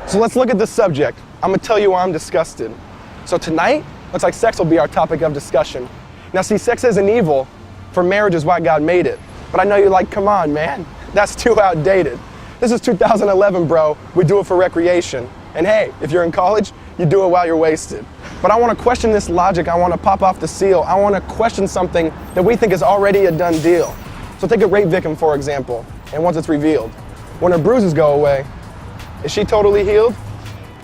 So let's look at this subject. I'm gonna tell you why I'm disgusted. So tonight, looks like sex will be our topic of discussion. Now see, sex isn't evil, for marriage is why God made it. But I know you're like, come on, man, that's too outdated. This is 2011, bro. We do it for recreation. And hey, if you're in college, you do it while you're wasted. But I wanna question this logic. I wanna pop off the seal. I wanna question something that we think is already a done deal. So take a rape victim, for example, and once it's revealed, when her bruises go away, is she totally healed?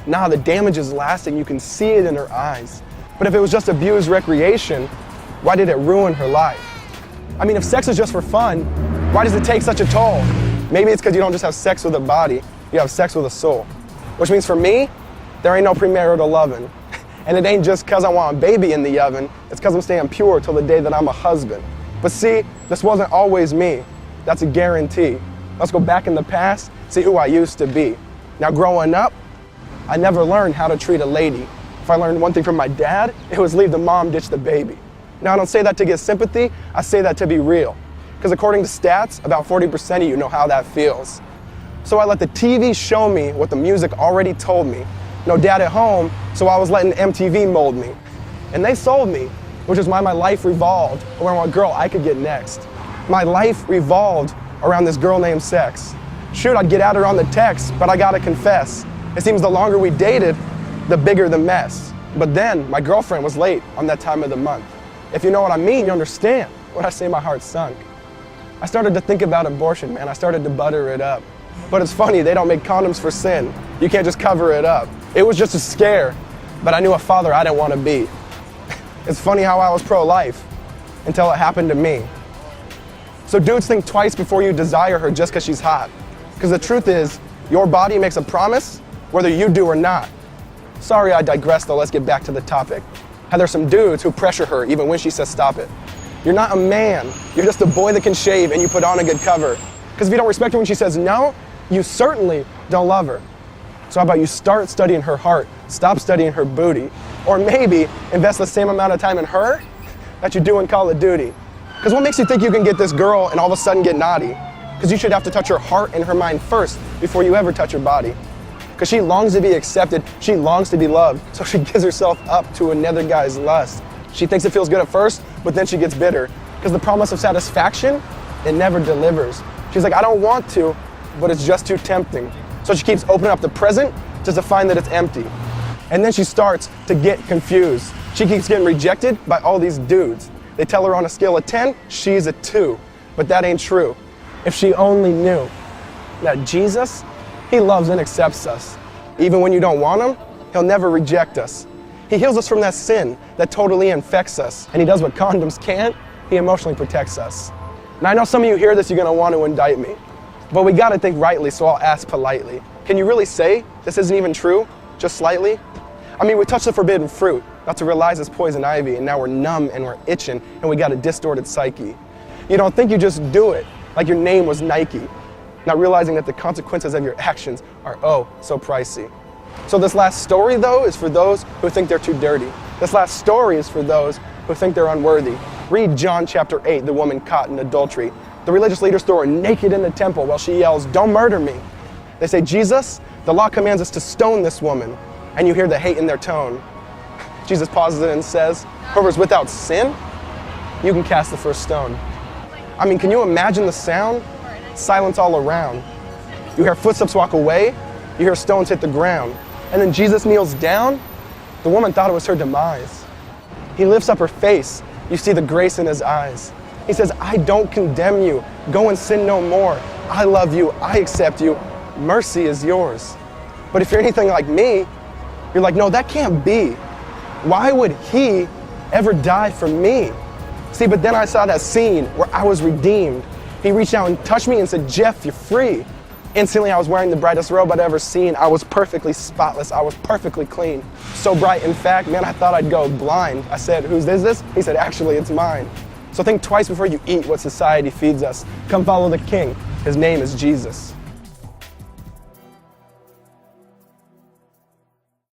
Nah, the damage is lasting. You can see it in her eyes. But if it was just abused recreation, why did it ruin her life? I mean, if sex is just for fun, why does it take such a toll? Maybe it's because you don't just have sex with a body, you have sex with a soul. Which means for me, there ain't no premarital loving. And it ain't just because I want a baby in the oven, it's because I'm staying pure till the day that I'm a husband. But see, this wasn't always me. That's a guarantee. Let's go back in the past, see who I used to be. Now growing up, I never learned how to treat a lady. If I learned one thing from my dad, it was leave the mom, ditch the baby. Now I don't say that to get sympathy, I say that to be real. Because according to stats, about 40% of you know how that feels. So I let the TV show me what the music already told me. No dad at home, so I was letting MTV mold me. And they sold me, which is why my life revolved around what girl I could get next. My life revolved around this girl named sex. Shoot, I'd get at her on the text, but I gotta confess, it seems the longer we dated, the bigger the mess. But then, my girlfriend was late on that time of the month. If you know what I mean, you understand when I say my heart sunk. I started to think about abortion, man. I started to butter it up. But it's funny, they don't make condoms for sin. You can't just cover it up. It was just a scare, but I knew a father I didn't want to be. It's funny how I was pro-life until it happened to me. So dudes, think twice before you desire her just because she's hot. Because the truth is, your body makes a promise whether you do or not. Sorry I digressed though, let's get back to the topic. How there's some dudes who pressure her even when she says stop it. You're not a man, you're just a boy that can shave and you put on a good cover. Because if you don't respect her when she says no, you certainly don't love her. So how about you start studying her heart, stop studying her booty, or maybe invest the same amount of time in her that you do in Call of Duty. Because what makes you think you can get this girl and all of a sudden get naughty? Because you should have to touch her heart and her mind first before you ever touch her body. Because she longs to be accepted, she longs to be loved, so she gives herself up to another guy's lust. She thinks it feels good at first, but then she gets bitter. Because the promise of satisfaction, it never delivers. She's like, I don't want to, but it's just too tempting. So she keeps opening up the present just to find that it's empty. And then she starts to get confused. She keeps getting rejected by all these dudes. They tell her on a scale of 10, she's a 2. But that ain't true. If she only knew that Jesus, he loves and accepts us. Even when you don't want him, he'll never reject us. He heals us from that sin that totally infects us. And he does what condoms can't, he emotionally protects us. Now I know some of you hear this, you're gonna want to indict me. But we gotta think rightly, so I'll ask politely. Can you really say this isn't even true, just slightly? I mean, we touched the forbidden fruit, not to realize it's poison ivy, and now we're numb and we're itching, and we got a distorted psyche. You don't think you just do it, like your name was Nike, not realizing that the consequences of your actions are oh so pricey. So this last story though is for those who think they're too dirty. This last story is for those who think they're unworthy. Read John chapter 8, the woman caught in adultery. The religious leaders throw her naked in the temple while she yells, "Don't murder me." They say, Jesus, the law commands us to stone this woman. And you hear the hate in their tone. Jesus pauses it and says, whoever's without sin, you can cast the first stone. I mean, can you imagine the sound? Silence all around. You hear footsteps walk away, you hear stones hit the ground. And then Jesus kneels down. The woman thought it was her demise. He lifts up her face. You see the grace in his eyes. He says, I don't condemn you. Go and sin no more. I love you. I accept you. Mercy is yours. But if you're anything like me, you're like, no, that can't be. Why would he ever die for me? See, but then I saw that scene where I was redeemed. He reached out and touched me and said, Jeff, you're free. Instantly, I was wearing the brightest robe I'd ever seen. I was perfectly spotless. I was perfectly clean. So bright, in fact, man, I thought I'd go blind. I said, whose is this? He said, actually, it's mine. So think twice before you eat what society feeds us. Come follow the King. His name is Jesus.